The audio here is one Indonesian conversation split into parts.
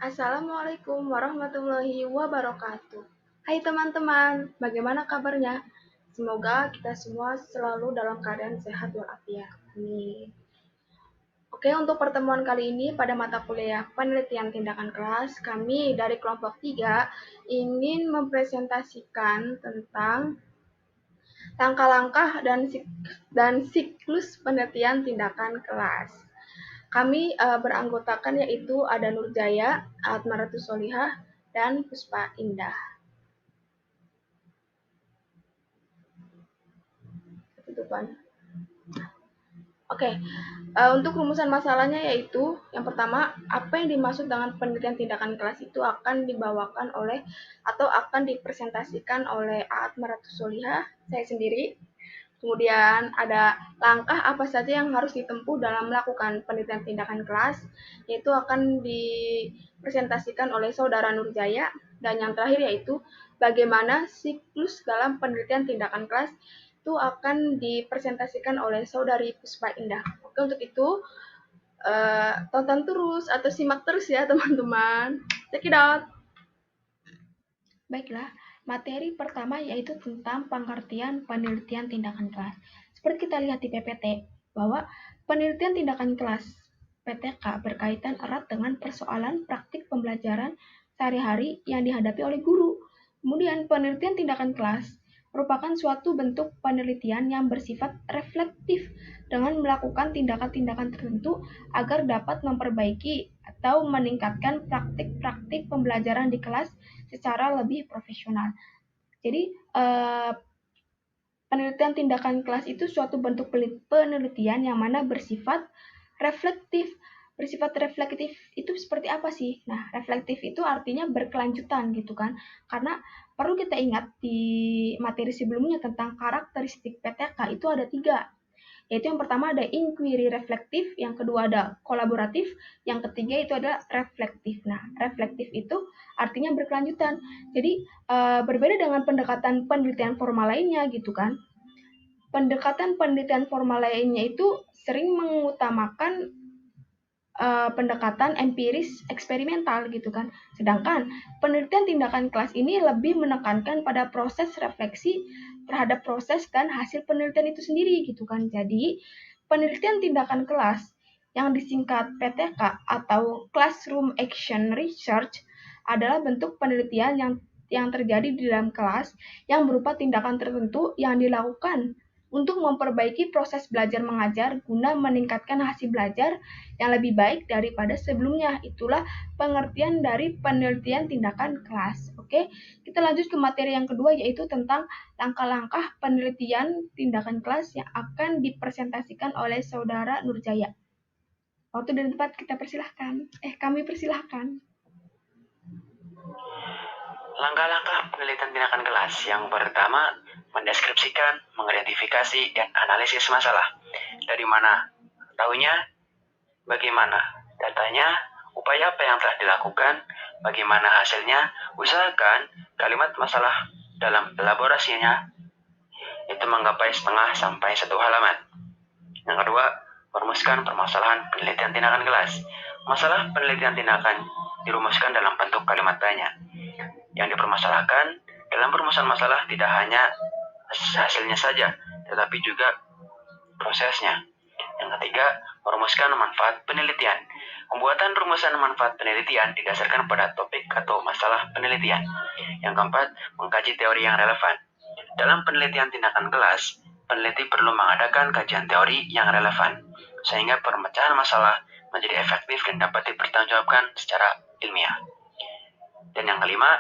Assalamualaikum warahmatullahi wabarakatuh. Hai teman-teman, bagaimana kabarnya? Semoga kita semua selalu dalam keadaan sehat walafiat. Amin. Oke, untuk pertemuan kali ini pada mata kuliah penelitian tindakan kelas, kami dari kelompok 3 ingin mempresentasikan tentang langkah-langkah dan siklus penelitian tindakan kelas. Kami beranggotakan yaitu ada Nurjaya, Atmaratus Solihah, dan Puspa Indah. Tutupan. Oke, untuk rumusan masalahnya yaitu yang pertama, apa yang dimaksud dengan penelitian tindakan kelas itu akan dibawakan oleh atau akan dipresentasikan oleh Aat Maratus Solihah, saya sendiri. Kemudian ada langkah apa saja yang harus ditempuh dalam melakukan penelitian tindakan kelas, yaitu akan dipresentasikan oleh Saudara Nurjaya. Dan yang terakhir yaitu bagaimana siklus dalam penelitian tindakan kelas itu akan dipresentasikan oleh Saudari Puspa Indah. Oke, untuk itu tonton terus atau simak terus ya teman-teman. Check it out. Baiklah, materi pertama yaitu tentang pengertian penelitian tindakan kelas. Seperti kita lihat di PPT, bahwa penelitian tindakan kelas PTK berkaitan erat dengan persoalan praktik pembelajaran sehari-hari yang dihadapi oleh guru. Kemudian, penelitian tindakan kelas merupakan suatu bentuk penelitian yang bersifat reflektif dengan melakukan tindakan-tindakan tertentu agar dapat memperbaiki atau meningkatkan praktik-praktik pembelajaran di kelas secara lebih profesional. Jadi, penelitian tindakan kelas itu suatu bentuk penelitian yang mana bersifat reflektif. Bersifat reflektif itu seperti apa sih? Nah, reflektif itu artinya berkelanjutan gitu kan. Karena perlu kita ingat di materi sebelumnya tentang karakteristik PTK itu ada 3, yaitu yang pertama ada inquiry reflektif, yang kedua ada kolaboratif, yang ketiga itu ada reflektif. Nah, reflektif itu artinya berkelanjutan. Jadi berbeda dengan pendekatan penelitian formal lainnya gitu kan. Pendekatan penelitian formal lainnya itu sering mengutamakan pendekatan empiris eksperimental gitu kan. Sedangkan penelitian tindakan kelas ini lebih menekankan pada proses refleksi terhadap proses dan hasil penelitian itu sendiri gitu kan. Jadi penelitian tindakan kelas yang disingkat PTK atau Classroom Action Research adalah bentuk penelitian yang terjadi di dalam kelas yang berupa tindakan tertentu yang dilakukan untuk memperbaiki proses belajar mengajar guna meningkatkan hasil belajar yang lebih baik daripada sebelumnya. Itulah pengertian dari penelitian tindakan kelas. Oke, kita lanjut ke materi yang kedua yaitu tentang langkah-langkah penelitian tindakan kelas yang akan dipresentasikan oleh Saudara Nurjaya. Waktu dan tempat kita persilahkan. Kami persilahkan. Langkah-langkah penelitian tindakan kelas. Yang pertama, mendeskripsikan, mengidentifikasi, dan analisis masalah. Dari mana tahunya, bagaimana datanya, upaya apa yang telah dilakukan, bagaimana hasilnya. Usahakan kalimat masalah dalam elaborasinya itu menggapai setengah sampai 1 halaman. Yang kedua, merumuskan permasalahan penelitian tindakan kelas. Masalah penelitian tindakan dirumuskan dalam bentuk kalimat banyak. Yang dipermasalahkan dalam perumusan masalah tidak hanya hasilnya saja, tetapi juga prosesnya. Yang ketiga, merumuskan manfaat penelitian. Pembuatan rumusan manfaat penelitian didasarkan pada topik atau masalah penelitian. Yang keempat, mengkaji teori yang relevan. Dalam penelitian tindakan kelas, peneliti perlu mengadakan kajian teori yang relevan, sehingga pemecahan masalah menjadi efektif dan dapat dipertanggungjawabkan secara ilmiah. Dan yang kelima,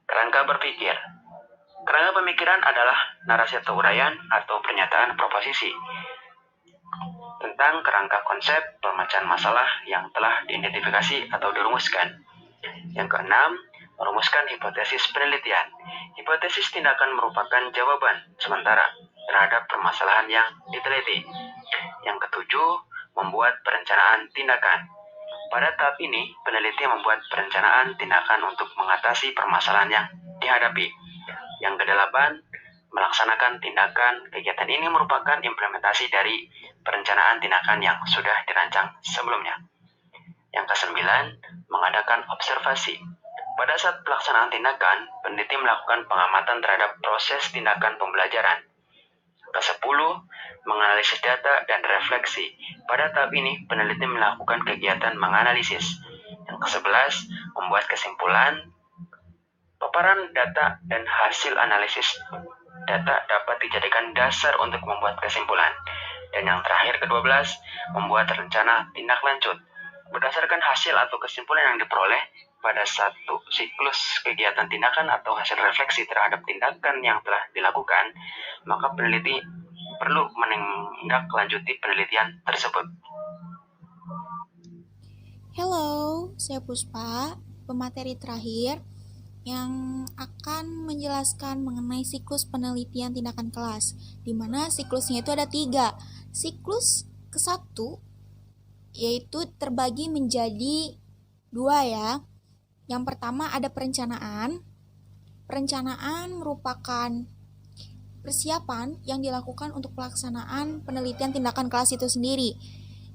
kerangka berpikir. Kerangka pemikiran adalah narasi atau uraian atau pernyataan proposisi tentang kerangka konsep pemecahan masalah yang telah diidentifikasi atau dirumuskan. Yang keenam, merumuskan hipotesis penelitian. Hipotesis tindakan merupakan jawaban sementara terhadap permasalahan yang diteliti. Yang ketujuh, membuat perencanaan tindakan. Pada tahap ini, peneliti membuat perencanaan tindakan untuk mengatasi permasalahan yang dihadapi. Yang kedelapan, melaksanakan tindakan. Kegiatan ini merupakan implementasi dari perencanaan tindakan yang sudah dirancang sebelumnya. Yang kesembilan, mengadakan observasi. Pada saat pelaksanaan tindakan, peneliti melakukan pengamatan terhadap proses tindakan pembelajaran. Ke-10, menganalisis data dan refleksi. Pada tahap ini, peneliti melakukan kegiatan menganalisis. Yang ke-11, membuat kesimpulan. Paparan data dan hasil analisis data dapat dijadikan dasar untuk membuat kesimpulan. Dan yang terakhir ke-12, membuat rencana tindak lanjut. Berdasarkan hasil atau kesimpulan yang diperoleh pada satu siklus kegiatan tindakan atau hasil refleksi terhadap tindakan yang telah dilakukan, maka peneliti perlu menindaklanjuti penelitian tersebut. Halo, saya Puspa, pemateri terakhir yang akan menjelaskan mengenai siklus penelitian tindakan kelas, di mana siklusnya itu ada 3. Siklus ke-1 yaitu terbagi menjadi 2 ya. Yang pertama ada perencanaan. Perencanaan merupakan persiapan yang dilakukan untuk pelaksanaan penelitian tindakan kelas itu sendiri.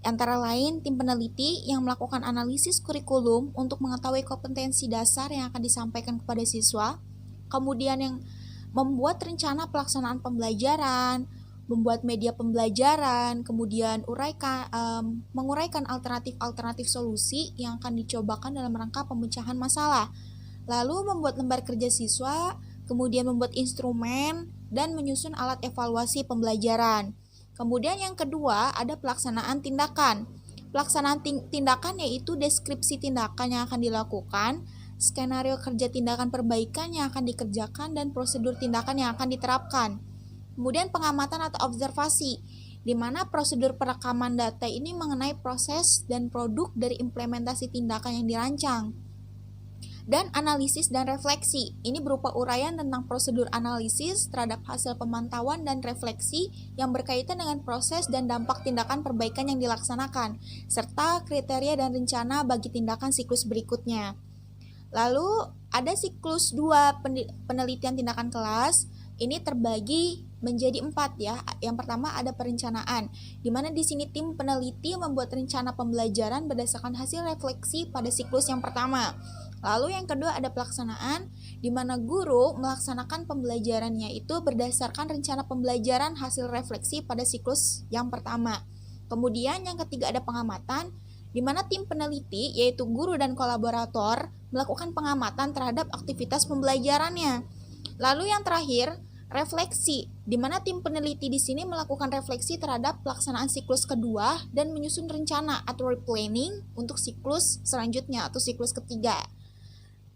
Antara lain, tim peneliti yang melakukan analisis kurikulum untuk mengetahui kompetensi dasar yang akan disampaikan kepada siswa, kemudian yang membuat rencana pelaksanaan pembelajaran, membuat media pembelajaran, kemudian menguraikan alternatif-alternatif solusi yang akan dicobakan dalam rangka pemecahan masalah, lalu membuat lembar kerja siswa, kemudian membuat instrumen, dan menyusun alat evaluasi pembelajaran. Kemudian yang kedua ada pelaksanaan tindakan. Pelaksanaan tindakan yaitu deskripsi tindakan yang akan dilakukan, skenario kerja tindakan perbaikan yang akan dikerjakan, dan prosedur tindakan yang akan diterapkan. Kemudian pengamatan atau observasi, di mana prosedur perekaman data ini mengenai proses dan produk dari implementasi tindakan yang dirancang. Dan analisis dan refleksi, ini berupa uraian tentang prosedur analisis terhadap hasil pemantauan dan refleksi yang berkaitan dengan proses dan dampak tindakan perbaikan yang dilaksanakan, serta kriteria dan rencana bagi tindakan siklus berikutnya. Lalu ada siklus 2 penelitian tindakan kelas, ini terbagi menjadi 4 ya. Yang pertama ada perencanaan, di mana di sini tim peneliti membuat rencana pembelajaran berdasarkan hasil refleksi pada siklus yang pertama. Lalu yang kedua ada pelaksanaan, di mana guru melaksanakan pembelajarannya itu berdasarkan rencana pembelajaran hasil refleksi pada siklus yang pertama. Kemudian yang ketiga ada pengamatan, di mana tim peneliti yaitu guru dan kolaborator melakukan pengamatan terhadap aktivitas pembelajarannya. Lalu yang terakhir refleksi, di mana tim peneliti di sini melakukan refleksi terhadap pelaksanaan siklus kedua dan menyusun rencana atau replanning untuk siklus selanjutnya atau siklus ketiga.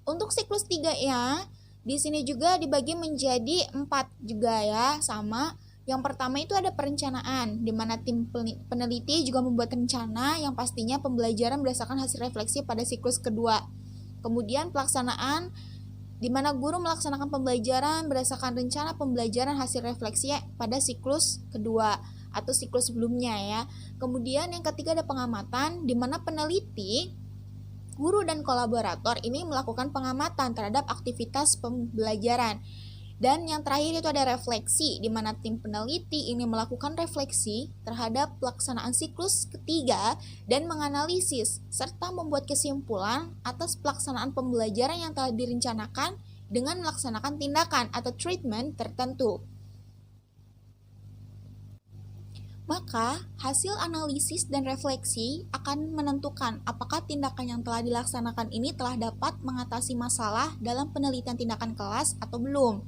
Untuk siklus 3 ya, di sini juga dibagi menjadi 4 juga ya, sama. Yang pertama itu ada perencanaan, di mana tim peneliti juga membuat rencana yang pastinya pembelajaran berdasarkan hasil refleksi pada siklus kedua. Kemudian pelaksanaan, di mana guru melaksanakan pembelajaran berdasarkan rencana pembelajaran hasil refleksi pada siklus kedua atau siklus sebelumnya ya. Kemudian yang ketiga ada pengamatan, di mana peneliti, guru dan kolaborator ini melakukan pengamatan terhadap aktivitas pembelajaran. Dan yang terakhir itu ada refleksi, di mana tim peneliti ini melakukan refleksi terhadap pelaksanaan siklus ketiga dan menganalisis serta membuat kesimpulan atas pelaksanaan pembelajaran yang telah direncanakan dengan melaksanakan tindakan atau treatment tertentu. Maka, hasil analisis dan refleksi akan menentukan apakah tindakan yang telah dilaksanakan ini telah dapat mengatasi masalah dalam penelitian tindakan kelas atau belum.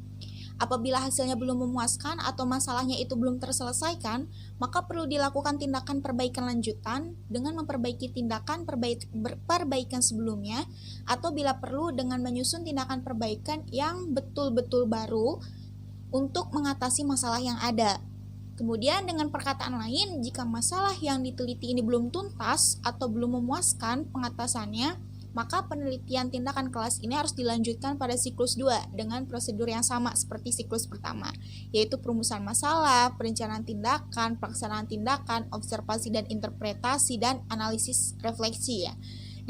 Apabila hasilnya belum memuaskan atau masalahnya itu belum terselesaikan, maka perlu dilakukan tindakan perbaikan lanjutan dengan memperbaiki tindakan perbaikan sebelumnya, atau bila perlu dengan menyusun tindakan perbaikan yang betul-betul baru untuk mengatasi masalah yang ada. Kemudian dengan perkataan lain, jika masalah yang diteliti ini belum tuntas atau belum memuaskan pengatasannya, maka penelitian tindakan kelas ini harus dilanjutkan pada siklus 2 dengan prosedur yang sama seperti siklus pertama, yaitu perumusan masalah, perencanaan tindakan, pelaksanaan tindakan, observasi dan interpretasi, dan analisis refleksi ya.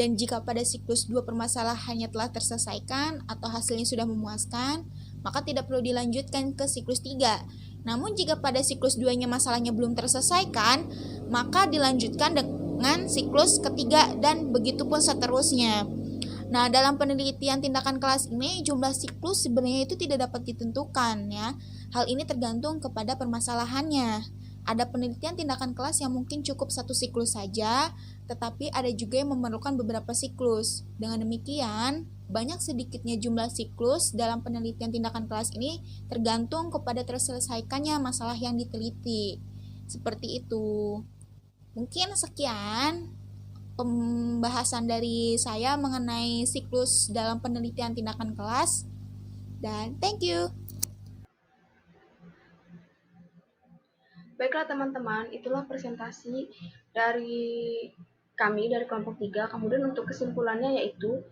Dan jika pada siklus 2 permasalahannya telah terselesaikan atau hasilnya sudah memuaskan, maka tidak perlu dilanjutkan ke siklus 3. Namun jika pada siklus 2-nya masalahnya belum terselesaikan, maka dilanjutkan dengan siklus ketiga dan begitu pun seterusnya. Nah, dalam penelitian tindakan kelas ini jumlah siklus sebenarnya itu tidak dapat ditentukan ya. Hal ini tergantung kepada permasalahannya. Ada penelitian tindakan kelas yang mungkin cukup satu siklus saja, tetapi ada juga yang memerlukan beberapa siklus. Dengan demikian, banyak sedikitnya jumlah siklus dalam penelitian tindakan kelas ini tergantung kepada terselesaikannya masalah yang diteliti. Seperti itu. Mungkin sekian pembahasan dari saya mengenai siklus dalam penelitian tindakan kelas, dan thank you. Baiklah teman-teman, itulah presentasi dari kami dari kelompok 3. Kemudian untuk kesimpulannya yaitu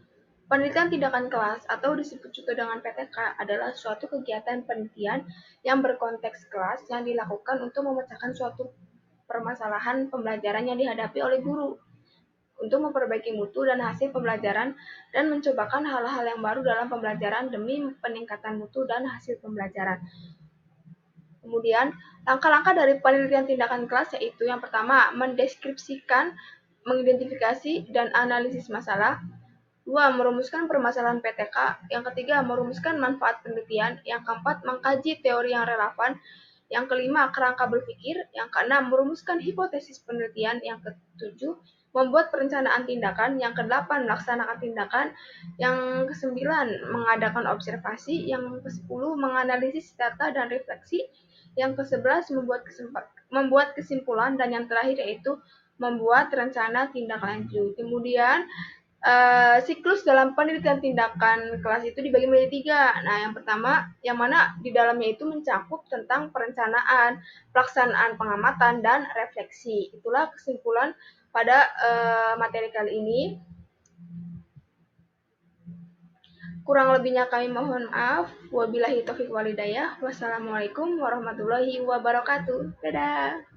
penelitian tindakan kelas atau disebut juga dengan PTK adalah suatu kegiatan penelitian yang berkonteks kelas yang dilakukan untuk memecahkan suatu permasalahan pembelajaran yang dihadapi oleh guru untuk memperbaiki mutu dan hasil pembelajaran dan mencobakan hal-hal yang baru dalam pembelajaran demi peningkatan mutu dan hasil pembelajaran. Kemudian, langkah-langkah dari penelitian tindakan kelas yaitu yang pertama, mendeskripsikan, mengidentifikasi, dan analisis masalah. 2. Merumuskan permasalahan PTK. Yang ketiga, merumuskan manfaat penelitian. Yang keempat, mengkaji teori yang relevan. Yang kelima, kerangka berpikir. Yang keenam, merumuskan hipotesis penelitian. Yang ketujuh, membuat perencanaan tindakan. Yang kedelapan, melaksanakan tindakan. Yang kesembilan, mengadakan observasi. Yang kesepuluh, menganalisis data dan refleksi. Yang ke-11, membuat kesimpulan. Dan yang terakhir yaitu membuat rencana tindak lanjut. Kemudian, siklus dalam penelitian tindakan kelas itu dibagi menjadi 3. Nah, yang pertama, yang mana di dalamnya itu mencakup tentang perencanaan, pelaksanaan pengamatan, dan refleksi. Itulah kesimpulan pada materi kali ini. Kurang lebihnya kami mohon maaf. Wabillahi taufiq walhidayah. Wassalamualaikum warahmatullahi wabarakatuh. Dadah.